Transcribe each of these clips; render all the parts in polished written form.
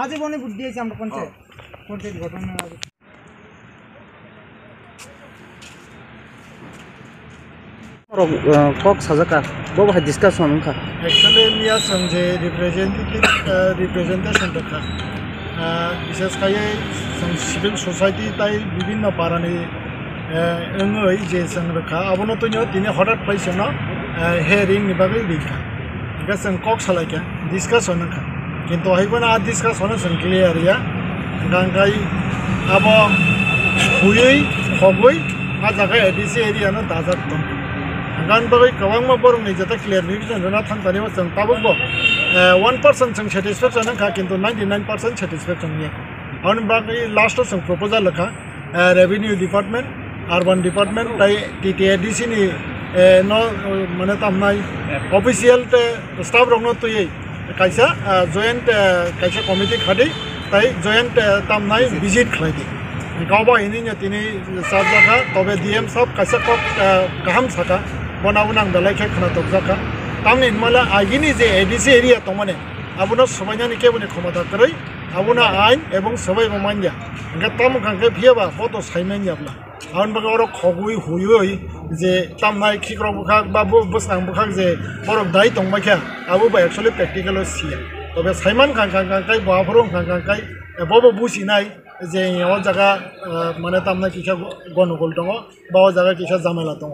আজীবনে বুদ্ধি আছে আমরা পঞ্চায়েত ঘটনা kok sajaka bobo ha discussion ka actually mia sangje representation ka বিশেষ করে সিভিল সোসাইটি তাই বিভিন্ন পারানি ওই যে সংরক্ষা আবনো তো তিনি হঠাৎ পাইছে না হেয়ারিং নিবাগে রিখা এটা সং কক সালাইকা ডিসকাশন ka কিন্তু হইবনা আর ডিসকাশন সং ক্লিয়ার ইয়া গাঙ্গাই আবো হুই খবই আ জায়গা এডিসি এরিয়া না দাজাত তো gan bagai kawang ma borong ni jata clear ni jana thang tani wa chang tabuk bo 1% chang satisfaction ka kintu 99% satisfaction ni on bagai last chang proposal lakha revenue department urban department tai TTDC ni no mane tamnai official te staff rong no tuyei kaisa joint kaisa committee khadi tai joint tamnai visit khlai di gawa ini ni tini sab jagha tobe DM sab kaisa kok kaham saka बनाउनां दलाय के खना तबजाका तामनि मला आगिनि जे ADC area तमने आबुना सबायनानि केबुनि क्षमता करै आबुना आइन एवं सबाय बमान्या गंगा तम गंगा फियाबा फटो साइमेन याबला आउन बगा और खगुइ हुयुइ जे तामनाय खिग्र बुखा बाबु बसनां बुखा जे बरक दाइ तंबाख्या आबु बा एक्चुअली प्रैक्टिकल सिया तबे साइमान खांखांखांखाय बाफरं खांखांखाय बबो बुसिनाय जे याव जागा माने तामनाय किसा गनगल दङ बा जागा किसा जामेला दङ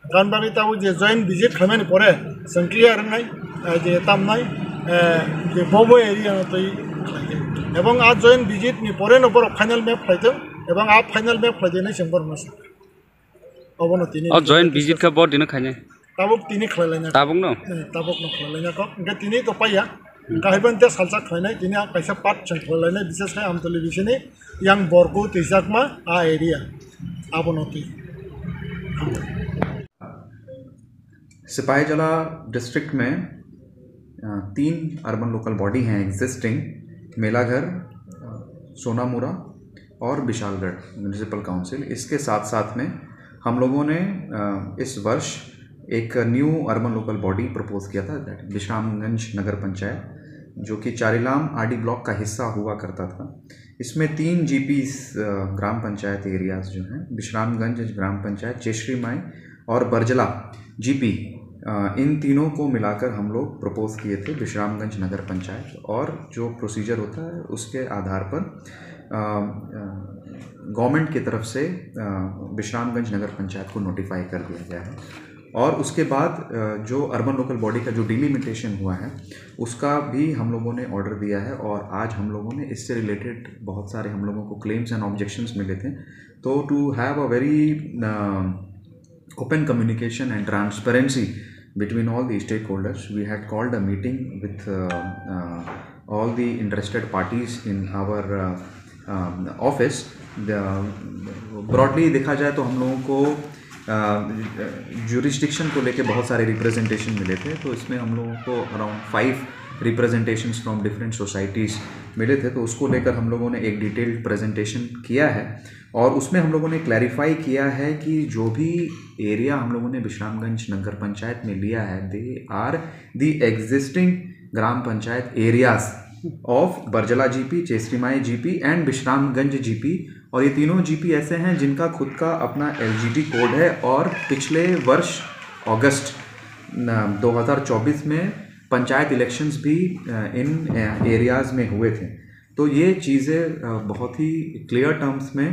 गान बागै ताबु जे जॉइंट विजिट खालामनायनि परे जों क्लियार नाय जे तामनाय जे बबो एरिया तै एवं आ जॉइंट विजिट नि परे न बर फाइनल मैप फाइदों एवं आ फाइनल मैप फाइदेनाय जों बर मस अबनो तिनि अ जॉइंट विजिट का बोर्ड दिन खाने ताबुक तिनि खलायलायना ताबुक न खलायलायना को इनका तिनि तो पाया गायबन ते सालसा खलायनाय तिनि कैसा पार्ट जों खलायनाय विशेष खाय आमतली बिसिनि यां बरगु तैजाकमा आ एरिया आबनो ति सिपाहीजला डिस्ट्रिक्ट में 3 अर्बन लोकल बॉडी हैं एग्जिस्टिंग मेलाघर सोनामुरा और विशालगढ़ म्यूनिसिपल काउंसिल। इसके साथ साथ में हम लोगों ने इस वर्ष एक new urban local body propose किया था विश्रामगंज नगर पंचायत जो कि चारिलाम आरडी ब्लॉक का हिस्सा हुआ करता था। इसमें 3 जीपीस ग्राम पंचायत एरियाज जो हैं विश्रामगंज ग्राम पंचायत चेश्रीमाई और बरजला जीपी इन तीनों को मिलाकर हम लोग प्रपोज किए थे विश्रामगंज नगर पंचायत और जो प्रोसीजर होता है उसके आधार पर गवर्नमेंट की तरफ से विश्रामगंज नगर पंचायत को नोटिफाई कर दिया गया है और उसके बाद जो अर्बन लोकल बॉडी का जो डिलिमिटेशन हुआ है उसका भी हम लोगों ने ऑर्डर दिया है और आज हम लोगों ने इससे रिलेटेड बहुत सारे हम लोगों को क्लेम्स एंड ऑब्जेक्शंस मिले थे। तो to have a very open communication and transparency between all the stakeholders, we had called a meeting with all the interested parties in our office. Broadly देखा जाए तो हम लोगों को jurisdiction को लेके बहुत सारे रिप्रेजेंटेशन मिले थे। तो इसमें हम लोगों को around 5 representations from different societies मिले थे। तो उसको लेकर हम लोगों ने एक डिटेल्ड प्रेजेंटेशन किया है और उसमें हम लोगों ने क्लैरिफाई किया है कि जो भी एरिया हम लोगों ने विश्रामगंज नगर पंचायत में लिया है they are the existing gram panchayat areas of Barjala GP, Chesrimai GP and Bishramganj GP. और ये तीनों जीपी ऐसे हैं जिनका खुद का अपना एलजीडी कोड है और पिछले वर्ष अगस्त 2024 में पंचायत इलेक्शंस भी इन एरियाज़ में हुए थे। तो ये चीज़ें बहुत ही क्लियर टर्म्स में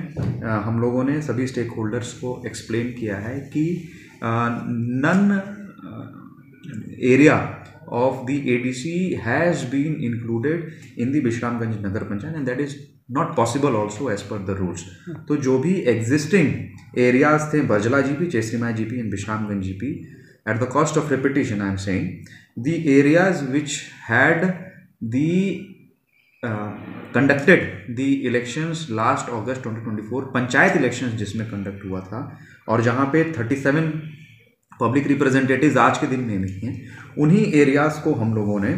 हम लोगों ने सभी स्टेक होल्डर्स को एक्सप्लेन किया है कि none area of the ADC has been included in the Bishramganj nagar panchayat and that is not possible also as per the rules. तो जो भी एग्जिस्टिंग एरियाज थे Barjala GP, Chesrimai GP and Bishramganj GP, at the cost of repetition I am saying, the areas which had conducted the elections last August 2024 panchayat elections जिसमें conduct हुआ था और जहाँ पे 37 पब्लिक रिप्रेजेंटेटिव्स आज के दिन में नहीं हैं, उन्हीं एरियाज़ को हम लोगों ने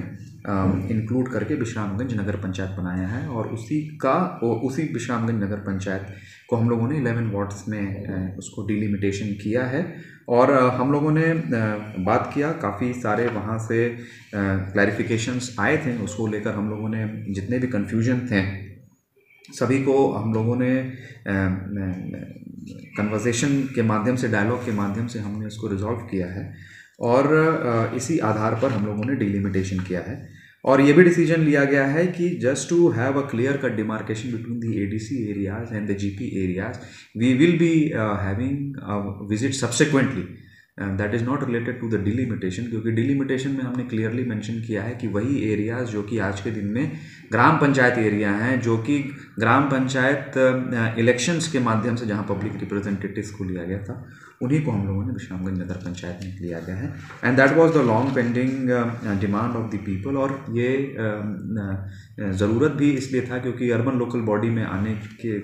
इंक्लूड करके विश्रामगंज नगर पंचायत बनाया है। और उसी विश्रामगंज नगर पंचायत को हम लोगों ने 11 वार्ड्स में उसको डिलिमिटेशन किया है। और हम लोगों ने बात किया, काफ़ी सारे वहाँ से क्लैरिफिकेशंस आए थे, उसको लेकर हम लोगों ने जितने भी कन्फ्यूजन थे सभी को हम लोगों ने कन्वर्सेशन के माध्यम से, डायलॉग के माध्यम से हमने उसको रिजॉल्व किया है। और इसी आधार पर हम लोगों ने डिलिमिटेशन किया है। और ये भी डिसीजन लिया गया है कि just to have a clear cut demarcation between the ADC areas and the GP areas, we will be having a visit subsequently, that is not related to the delimitation, क्योंकि डिलिमिटेशन में हमने clearly mention किया है कि वही areas जो कि आज के दिन में ग्राम पंचायत एरिया हैं, जो कि ग्राम पंचायत इलेक्शंस के माध्यम से जहां पब्लिक रिप्रेजेंटेटिव्स को लिया गया था, उन्हीं को हम लोगों ने विश्रामगंज नगर पंचायत में लिया गया है। And that was the long pending demand of the people. और ये ज़रूरत भी इसलिए था क्योंकि अर्बन लोकल बॉडी में आने के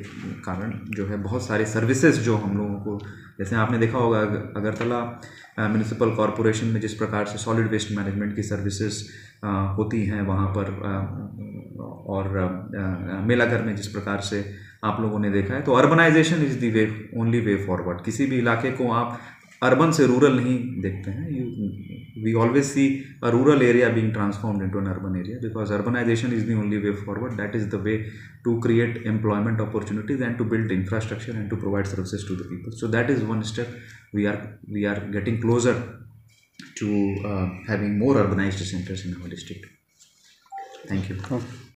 कारण जो है बहुत सारे सर्विसेज जो हम लोगों को, जैसे आपने देखा होगा अगरतला म्यूनिसिपल कॉरपोरेशन में जिस प्रकार से सॉलिड वेस्ट मैनेजमेंट की सर्विसेज होती हैं वहाँ पर, और मेलाघर में जिस प्रकार से आप लोगों ने देखा है, तो urbanization is the way, only way forward. किसी भी इलाके को आप अर्बन से रूरल नहीं देखते हैं। We always see a rural area being transformed into an urban area, because urbanization is the only way forward. That is the way to create employment opportunities and to build infrastructure and to provide services to the people. So that is one step we are getting closer to having more urbanized centers in our district. Thank you.